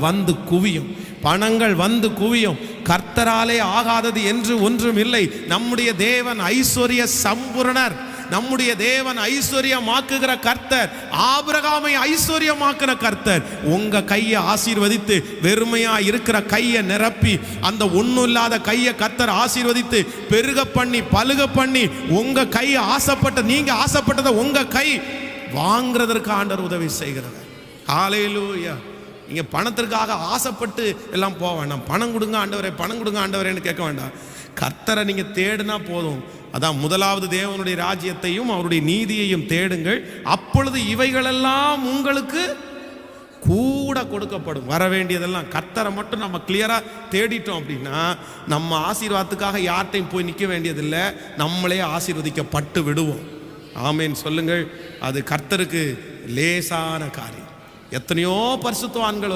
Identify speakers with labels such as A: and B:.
A: வந்து குவியும், பணங்கள் வந்து குவியும். கர்த்தராலே ஆகாதது என்று ஒன்றும் இல்லை. நம்முடைய தேவன் ஐஸ்வர்ய சம்பூரணர். நம்முடைய தேவன் ஐஸ்வர்யமாக்குகிற கர்த்தர். ஆபிரகாமை ஐஸ்வர்யமாக்குற கர்த்தர். உங்க கையை ஆசீர்வதித்து வெறுமையா இருக்கிற கையை நிரப்பி அந்த ஒன்றும் இல்லாத கையை கர்த்தர் ஆசீர்வதித்து பெருக பண்ணி பலுக பண்ணி உங்க கையை நீங்க ஆசைப்பட்டதை உங்க கை வாங்குறதற்கு ஆண்டவர் உதவி செய்கிறவர். ஹல்லேலூயா. நீங்க பணத்திற்காக ஆசைப்பட்டு எல்லாம் போக வேண்டாம். பணம் கொடுங்க ஆண்டவரே, பணம் கொடுங்க ஆண்டவரேன்னு கேட்க வேண்டாம். கர்த்தரை நீங்க தேடினா போதும். அதான் முதலாவது தேவனுடைய ராஜ்யத்தையும் அவருடைய நீதியையும் தேடுங்கள், அப்பொழுது இவைகளெல்லாம் உங்களுக்கு கூட கொடுக்கப்படும். வர வேண்டியதெல்லாம் கர்த்தரை மட்டும் நம்ம கிளியரா தேடிட்டோம் அப்படின்னா நம்ம ஆசீர்வாதத்துக்காக யார்கிட்டையும் போய் நிற்க வேண்டியதில்லை, நம்மளே ஆசீர்வதிக்கப்பட்டு விடுவோம். ஆமேன் சொல்லுங்கள். அது கர்த்தருக்கு லேசான காரியம். எத்தனையோ பரிசுத்தவான்கள்